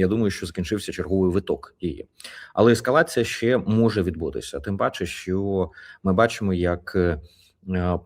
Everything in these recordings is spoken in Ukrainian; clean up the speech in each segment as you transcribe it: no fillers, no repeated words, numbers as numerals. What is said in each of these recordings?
я думаю, що закінчився черговий виток її. Але ескалація ще може відбутися. Тим паче, що ми бачимо, як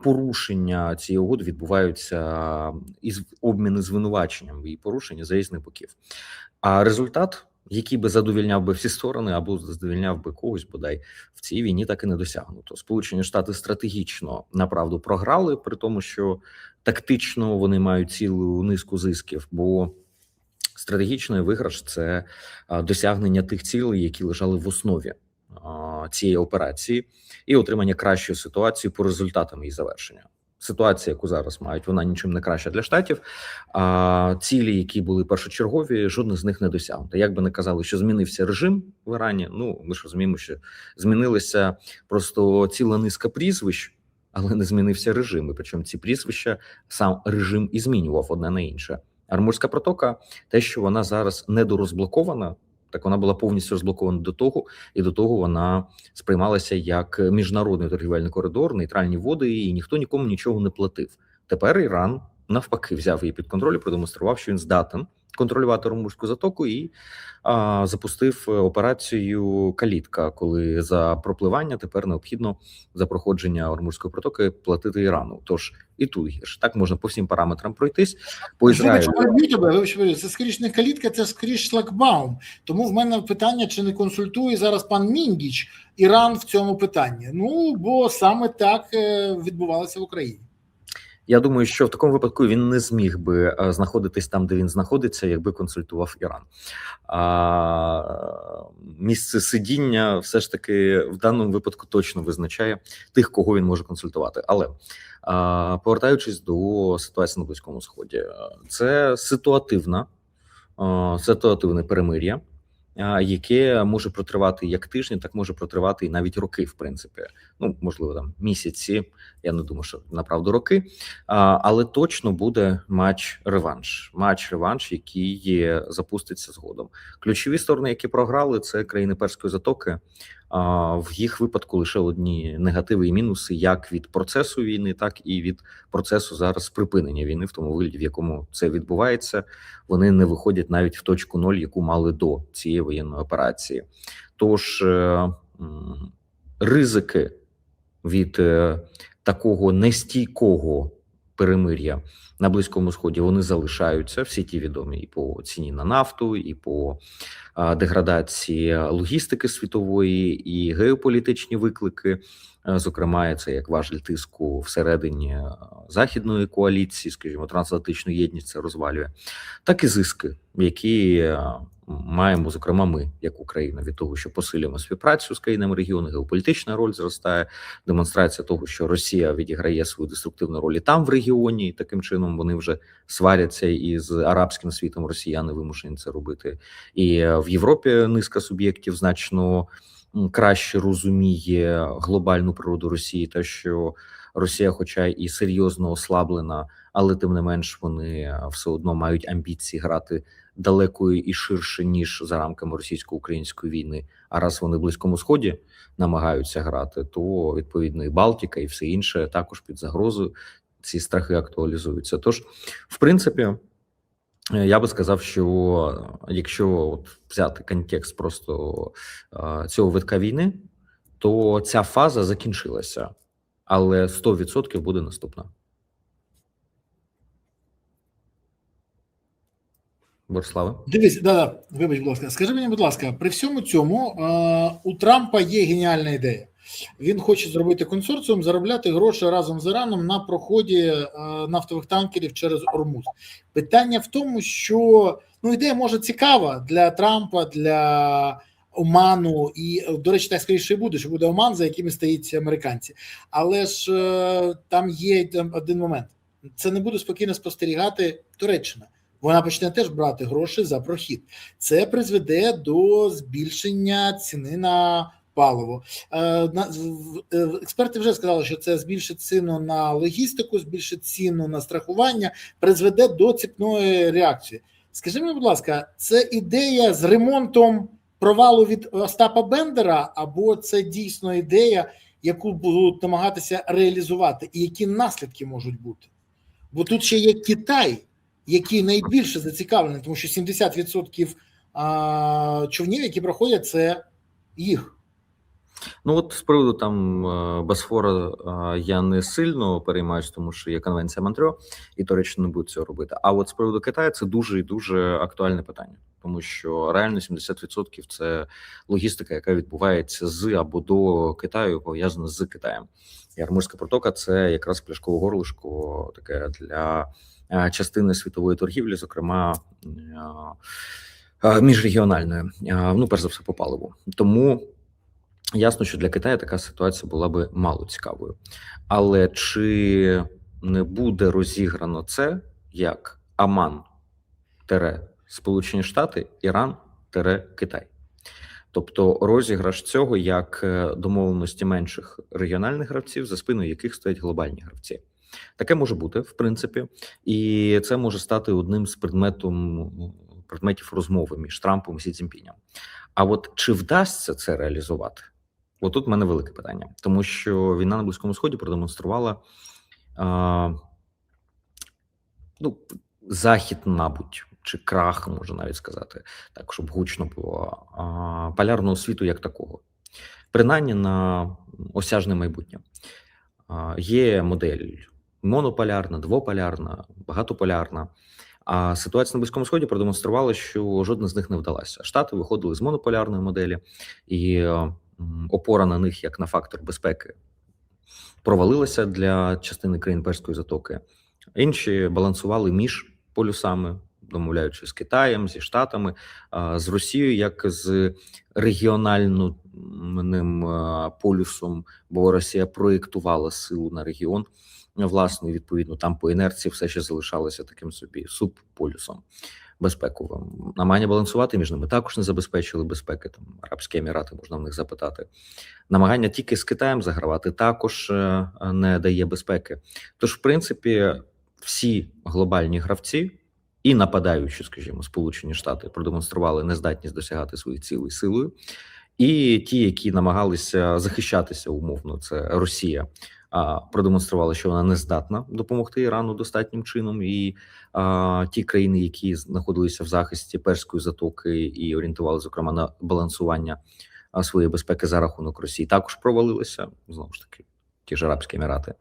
порушення цієї угоди відбуваються із обміни звинуваченням і порушення з різних боків. А результат, який би задовільняв би всі сторони або задовільняв би когось, бодай в цій війні, так і не досягнуто. Сполучені Штати стратегічно направду програли, при тому, що тактично вони мають цілу низку зисків, бо стратегічний виграш – це досягнення тих цілей, які лежали в основі цієї операції, і отримання кращої ситуації по результатам її завершення. Ситуація, яку зараз мають, вона нічим не краща для Штатів, а цілі, які були першочергові, жодна з них не досягнута. Як би не казали, що змінився режим в Ірані, ну, ми ж розуміємо, що змінилася просто ціла низка прізвищ, але не змінився режим, і причому ці прізвища сам режим і змінював одне на інше. Армурська протока, те, що вона зараз недорозблокована, так вона була повністю розблокована до того, і до того вона сприймалася як міжнародний торгівельний коридор, нейтральні води, і ніхто нікому нічого не платив. Тепер Іран навпаки взяв її під контроль і продемонстрував, що він здатен контролювати Ормузьку затоку і запустив операцію «Калітка», коли за пропливання тепер необхідно за проходження Ормузької протоки платити Ірану. Тож і тут гірше. Так можна по всім параметрам пройтись. По Ізраїлю... Це скоріш не «Калітка», це скоріш шлагбаум. Тому в мене питання, чи не консультує зараз пан Міндіч Іран в цьому питанні. Ну, бо саме так відбувалося в Україні. Я думаю, що в такому випадку він не зміг би знаходитись там, де він знаходиться, якби консультував Іран. Місце сидіння все ж таки в даному випадку точно визначає тих, кого він може консультувати. Але повертаючись до ситуації на Близькому Сході, це ситуативне перемир'я, яке може протривати як тижні, так може протривати і навіть роки, в принципі. Ну, можливо, там місяці, я не думаю, що направду роки, але точно буде матч-реванш. Матч-реванш, який запуститься згодом. Ключові сторони, які програли, це країни Перської затоки. В їх випадку лише одні негативи і мінуси, як від процесу війни, так і від процесу зараз припинення війни, в тому вигляді, в якому це відбувається. Вони не виходять навіть в точку 0, яку мали до цієї воєнної операції. Тож ризики від такого нестійкого перемир'я на Близькому Сході, вони залишаються, всі ті відомі і по ціні на нафту, і по деградації логістики світової, і геополітичні виклики, зокрема, це як важіль тиску всередині західної коаліції, скажімо, трансатлантичну єдність це розвалює, так і зиски, які маємо, зокрема, ми, як Україна, від того, що посилюємо співпрацю з країнами регіону, геополітична роль зростає, демонстрація того, що Росія відіграє свою деструктивну роль і там в регіоні, і таким чином вони вже сваряться із арабським світом, росіяни вимушені це робити. І в Європі низка суб'єктів значно краще розуміє глобальну природу Росії, те, що Росія, хоча і серйозно ослаблена, але тим не менш вони все одно мають амбіції грати далеко і ширше, ніж за рамками російсько-української війни. А раз вони в Близькому Сході намагаються грати, то відповідно і Балтика, і все інше також під загрозою. Ці страхи актуалізуються. Тож, в принципі, я би сказав, що якщо от взяти контекст просто цього витка війни, то ця фаза закінчилася, але 100% буде наступна. Бориславе? Дивись, вибач, будь ласка. Скажи мені, будь ласка, при всьому цьому у Трампа є геніальна ідея. Він хоче зробити консорціум, заробляти гроші разом з Іраном на проході нафтових танкерів через Ормуз. Питання в тому, що ідея може цікава для Трампа, для Оману, і, до речі, так скоріше і буде, що буде Оман, за якими стоять американці. Але ж там є один момент. Це не буде спокійно спостерігати Туреччина. Вона почне теж брати гроші за прохід. Це призведе до збільшення ціни на паливо. Експерти вже сказали, що це збільшить ціну на логістику, збільшить ціну на страхування, призведе до цепної реакції. Скажи мені, будь ласка, це ідея з ремонтом провалу від Остапа Бендера, або це дійсно ідея, яку будуть намагатися реалізувати, і які наслідки можуть бути? Бо тут ще є Китай, який найбільше зацікавлений, тому що 70% човнів, які проходять це їх. Ну от з приводу там Босфора я не сильно переймаюсь, тому що є конвенція Монтрьо, і точно не будуть цього робити. А от з приводу Китаю це дуже і дуже актуальне питання, тому що реально 70% це логістика, яка відбувається з або до Китаю, пов'язана з Китаєм. І Армузька протока це якраз пляшкове горлишко таке для частини світової торгівлі, зокрема міжрегіональної, ну перш за все по паливу. Тому ясно, що для Китаю така ситуація була би мало цікавою. Але чи не буде розіграно це як Аман Сполучені Штати, Іран Китай? Тобто розіграш цього як домовленості менших регіональних гравців, за спиною яких стоять глобальні гравці. Таке може бути, в принципі, і це може стати одним з предметів розмови між Трампом і Сі Цзіньпінем. А от чи вдасться це реалізувати? Отут в мене велике питання, тому що війна на Близькому Сході продемонструвала захід, мабуть, чи крах, можна навіть сказати, так, щоб гучно було, полярного світу як такого. Принаймні на осяжне майбутнє. Є модель монополярна, двополярна, багатополярна. А ситуація на Близькому Сході продемонструвала, що жодна з них не вдалася. Штати виходили з монополярної моделі, і опора на них, як на фактор безпеки, провалилася для частини країн Перської затоки. Інші балансували між полюсами, домовляючись з Китаєм, зі Штатами, з Росією, як з регіональним полюсом, бо Росія проєктувала силу на регіон власну, і відповідно там по інерції все ще залишалося таким собі субполюсом безпековим. Намагання балансувати між ними також не забезпечили безпеки. Там Арабські Емірати, можна в них запитати. Намагання тільки з Китаєм загравати також не дає безпеки. Тож, в принципі, всі глобальні гравці і нападаючі, скажімо, Сполучені Штати продемонстрували нездатність досягати своїх цілей силою. І ті, які намагалися захищатися умовно, це Росія, продемонструвала, що вона не здатна допомогти Ірану достатнім чином, і ті країни, які знаходилися в захисті Перської затоки і орієнтували, зокрема, на балансування своєї безпеки за рахунок Росії, також провалилися, знову ж таки, ті ж Арабські Емірати.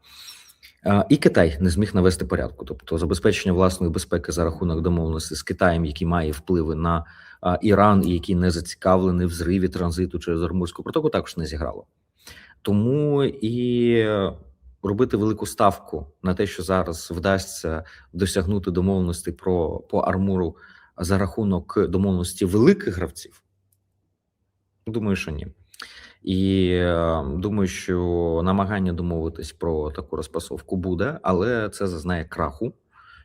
І Китай не зміг навести порядку, тобто забезпечення власної безпеки за рахунок домовленості з Китаєм, який має впливи на Іран і який не зацікавлений в зриві транзиту через Ормузьку протоку, також не зіграло. Тому і робити велику ставку на те, що зараз вдасться досягнути домовленості по Армуру за рахунок домовленості великих гравців, думаю, що ні. І думаю, що намагання домовитись про таку розпасовку буде, але це зазнає краху.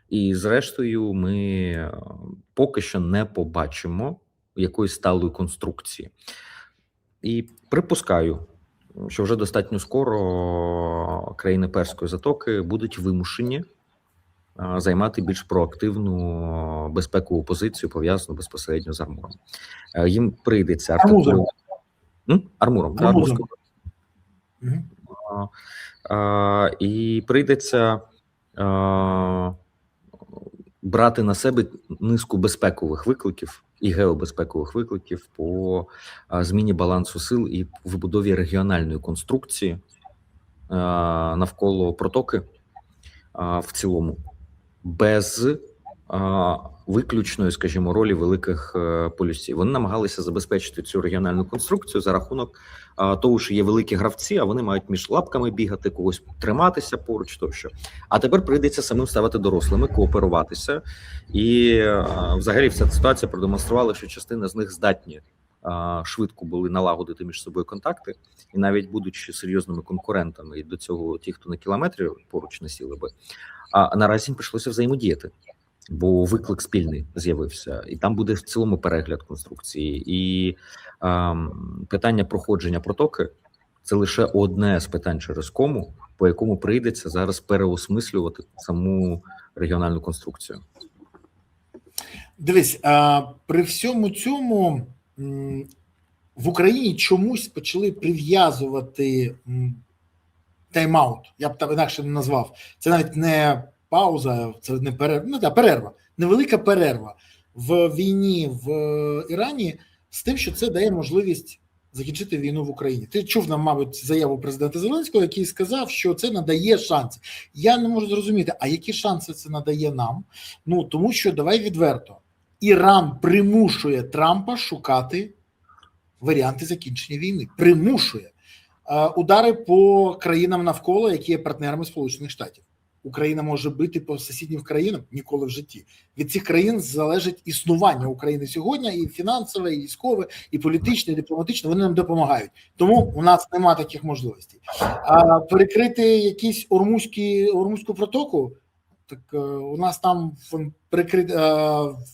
І зрештою ми поки що не побачимо якоїсь сталої конструкції. І припускаю, що вже достатньо скоро країни Перської затоки будуть вимушені займати більш проактивну безпекову позицію, пов'язану безпосередньо з Армуром. Їм прийдеться артикулювати Армуром. І прийдеться брати на себе низку безпекових викликів і геобезпекових викликів по зміні балансу сил і вибудові регіональної конструкції навколо протоки в цілому, без виключної, скажімо, ролі великих полюсів. Вони намагалися забезпечити цю регіональну конструкцію за рахунок того, що є великі гравці, а вони мають між лапками бігати, когось триматися поруч тощо. А тепер прийдеться самим ставати дорослими, кооперуватися. І взагалі вся ситуація продемонструвала, що частина з них здатні швидко були налагодити між собою контакти, і навіть будучи серйозними конкурентами, і до цього ті, хто на кілометрі поруч не сіли би, а наразі їм прийшлося взаємодіяти. Бо виклик спільний з'явився, і там буде в цілому перегляд конструкції. І питання проходження протоки – це лише одне з питань через кому, по якому прийдеться зараз переосмислювати саму регіональну конструкцію. Дивись, при всьому цьому в Україні чомусь почали прив'язувати тайм-аут, я б так інакше не назвав. Це навіть не пауза, це не перерва, перерва, невелика перерва в війні в Ірані з тим, що це дає можливість закінчити війну в Україні. Ти чув нам, мабуть, заяву президента Зеленського, який сказав, що це надає шанси. Я не можу зрозуміти, а які шанси це надає нам? Ну, тому що, давай відверто, Іран примушує Трампа шукати варіанти закінчення війни. Примушує. Удари по країнам навколо, які є партнерами Сполучених Штатів. Україна може бити по сусіднім країнам ніколи в житті. Від цих країн залежить існування України сьогодні, і фінансове, і військове, і політичне, і дипломатичне. Вони нам допомагають. Тому у нас нема таких можливостей. А перекрити якісь Ормузьку протоку, так у нас там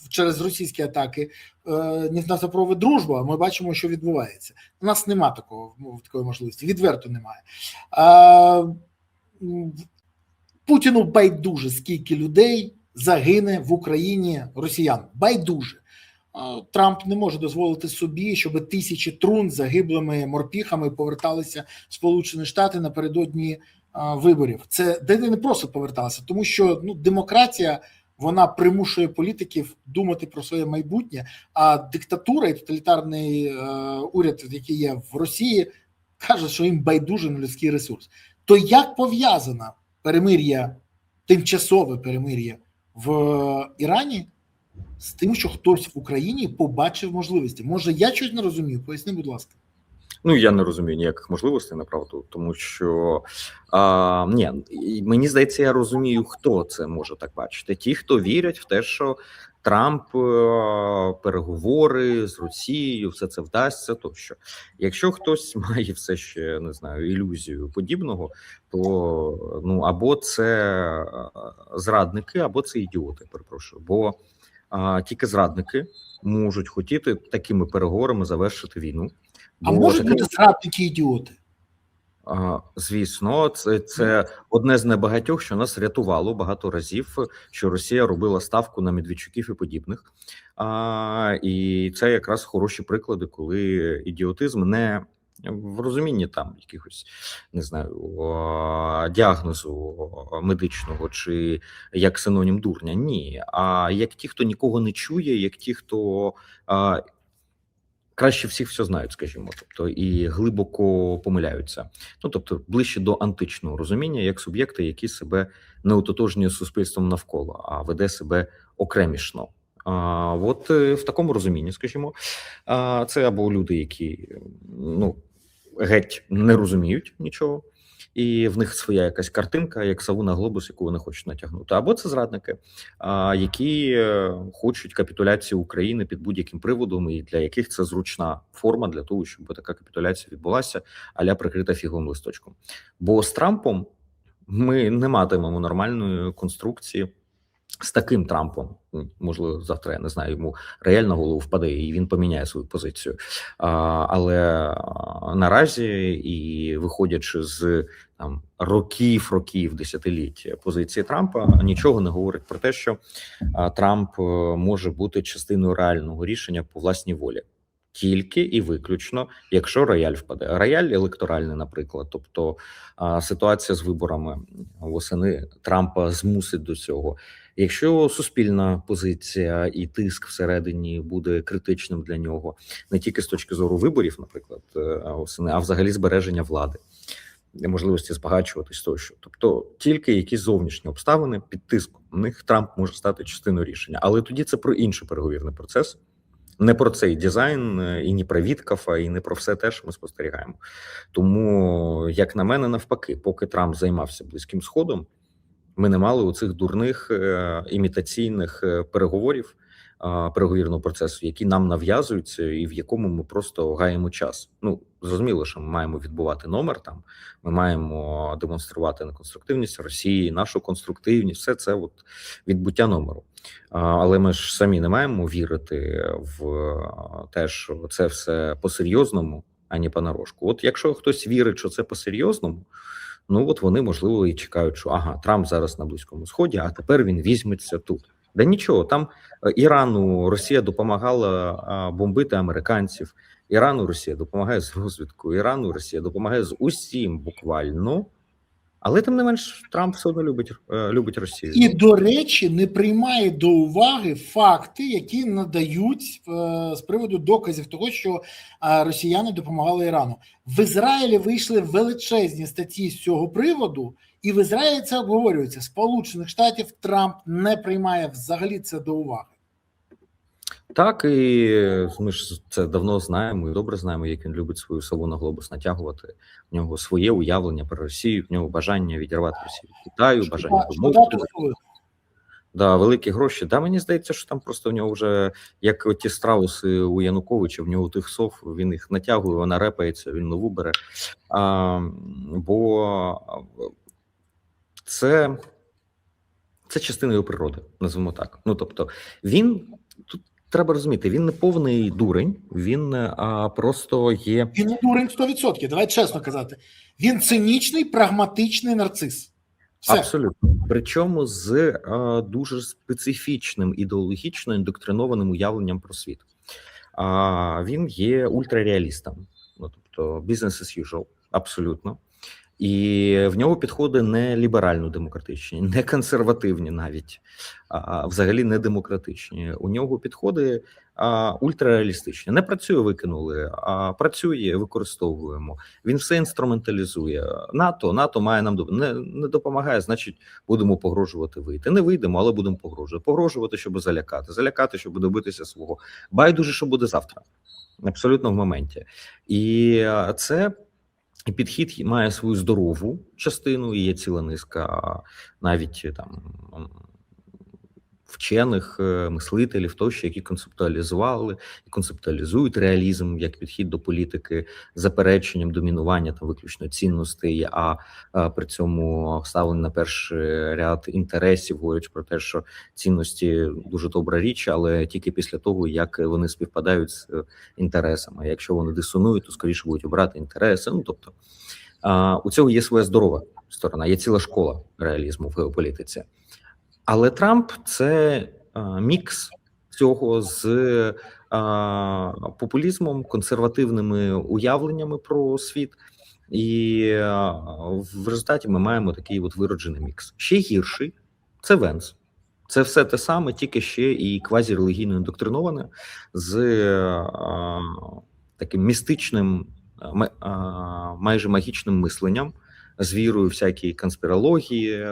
через російські атаки нафтопровід «Дружба», ми бачимо, що відбувається. У нас нема такої можливості, відверто немає. Путіну байдуже, скільки людей загине в Україні росіян. Байдуже. Трамп не може дозволити собі, щоб тисячі трун з загиблими морпіхами поверталися в Сполучені Штати напередодні виборів. Це не просто поверталися, тому що демократія, вона примушує політиків думати про своє майбутнє, а диктатура і тоталітарний уряд, який є в Росії, каже, що їм байдуже на людський ресурс. То як пов'язана перемир'я, тимчасове перемир'я в Ірані з тим, що хтось в Україні побачив можливості? Може, я щось не розумію? Поясни, будь ласка. Ну, я не розумію ніяких можливостей, направду, тому що мені здається, я розумію, хто це може так бачити. Ті, хто вірять в те, що Трамп, переговори з Росією, все це вдасться, тощо. Якщо хтось має все ще, не знаю, ілюзію подібного, то або це зрадники, або це ідіоти, перепрошую. Бо тільки зрадники можуть хотіти такими переговорами завершити війну. А можуть бути зрадники-ідіоти? Звісно, це одне з небагатьох, що нас рятувало багато разів, що Росія робила ставку на Медведчуків і подібних. І це якраз хороші приклади, коли ідіотизм не в розумінні там якихось, не знаю, діагнозу медичного чи як синонім дурня. Ні. А як ті, хто нікого не чує, як ті, хто краще всіх все знають, скажімо, тобто і глибоко помиляються. Тобто ближче до античного розуміння, як суб'єкти, які себе не ототожнює з суспільством навколо, а веде себе окремішно. От в такому розумінні, скажімо, це або люди, які геть не розуміють нічого, і в них своя якась картинка, як сову на глобус, яку вони хочуть натягнути. Або це зрадники, які хочуть капітуляції України під будь-яким приводом, і для яких це зручна форма для того, щоб така капітуляція відбулася, а-ля прикрита фіговим листочком. Бо з Трампом ми не матимемо нормальної конструкції. З таким Трампом, можливо, завтра, я не знаю, йому реально голову впаде і він поміняє свою позицію. Але наразі, і виходячи з років, десятиліть позиції Трампа, нічого не говорить про те, що Трамп може бути частиною реального рішення по власній волі. Тільки і виключно, якщо рояль впаде. Рояль електоральний, наприклад, тобто ситуація з виборами восени Трампа змусить до цього. Якщо суспільна позиція і тиск всередині буде критичним для нього, не тільки з точки зору виборів, наприклад, восени, а взагалі збереження влади, можливості збагачуватись тощо. Тобто тільки якісь зовнішні обставини під тиском у них Трамп може стати частиною рішення. Але тоді це про інший переговірний процес. Не про цей дизайн, і не про Віткафа, і не про все те, що ми спостерігаємо. Тому, як на мене, навпаки, поки Трамп займався Близьким Сходом, ми не мали оцих дурних імітаційних переговорів, переговірного процесу, які нам нав'язуються і в якому ми просто гаємо час. Зрозуміло, що ми маємо відбувати номер там, ми маємо демонструвати неконструктивність Росії, нашу конструктивність, все це відбуття номеру. Але ми ж самі не маємо вірити в те, що це все по-серйозному, а не понарошку. От якщо хтось вірить, що це по-серйозному, вони, можливо, і чекають, що Трамп зараз на Близькому Сході, а тепер він візьметься тут. Да нічого, там Ірану Росія допомагала бомбити американців, Ірану Росія допомагає з розвідкою, Ірану Росія допомагає з усім буквально, Але тим не менш, Трамп все одно любить Росію. І, до речі, не приймає до уваги факти, які надають з приводу доказів того, що росіяни допомагали Ірану. В Ізраїлі вийшли величезні статті з цього приводу, і в Ізраїлі це обговорюється. Сполучених Штатів Трамп не приймає взагалі це до уваги. Так, і ми ж це давно знаємо і добре знаємо, як він любить свою сову на глобус натягувати. В нього своє уявлення про Росію, в нього бажання відірвати Росію від Китаю, бажання домовитися. Да, великі гроші. Да, мені здається, що там просто в нього вже, як ті страуси у Януковича, в нього тих сов, він їх натягує, вона репається, він нову бере. Бо це частина його природи, назвемо так. Ну, тобто, він, тут треба розуміти, він не повний дурень, він просто є... Він не дурень 100%, давай чесно казати. Він цинічний, прагматичний нарцис. Все. Абсолютно. Причому з дуже специфічним ідеологічно індоктринованим уявленням про світ. Він є ультрареалістом, ну, тобто business as usual, абсолютно. І в нього підходи не ліберально-демократичні, не консервативні навіть, а взагалі не демократичні. У нього підходи ультрареалістичні. Не працює, викинули, а працює, використовуємо. Він все інструменталізує. НАТО має нам не допомагає, значить будемо погрожувати вийти. Не вийдемо, але будемо погрожувати. Погрожувати, щоб залякати, щоб добитися свого. Байдуже, що буде завтра. Абсолютно в моменті. І це... І підхід має свою здорову частину, і є ціла низка навіть там вчених, мислителів тощо, які концептуалізували і концептуалізують реалізм як підхід до політики з запереченням домінування та виключно цінностей, а при цьому ставлені на перший ряд інтересів, говорять про те, що цінності дуже добра річ, але тільки після того, як вони співпадають з інтересами. Якщо вони дисонують, то скоріше будуть обрати інтереси. Ну, тобто, у цього є своя здорова сторона, є ціла школа реалізму в геополітиці. Але Трамп – це мікс цього з популізмом, консервативними уявленнями про світ. І в результаті ми маємо такий от вироджений мікс. Ще гірший – це Венс. Це все те саме, тільки ще і квазірелігійно індоктриноване, з таким містичним, майже магічним мисленням, з вірою в всякі конспірології,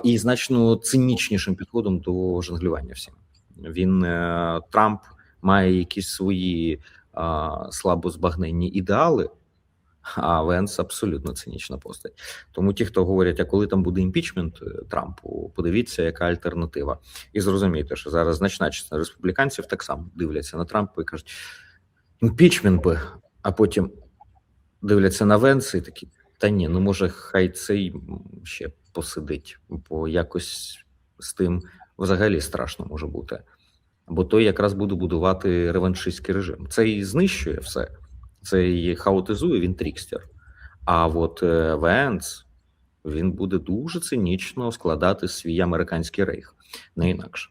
і значно цинічнішим підходом до жонглювання всім. Трамп має якісь свої слабозбагненні ідеали, а Венс абсолютно цинічна постать. Тому ті, хто говорять, а коли там буде імпічмент Трампу, подивіться, яка альтернатива. І зрозумійте, що зараз значна частина республіканців так само дивляться на Трампа і кажуть, імпічмент би, а потім дивляться на Венса і такі, та ні, ну може хай цей ще посидить, бо якось з тим взагалі страшно може бути. Бо той якраз буде будувати реваншистський режим. Цей знищує все, цей хаотизує, він трікстер. А от Венс, він буде дуже цинічно складати свій американський рейх, не інакше.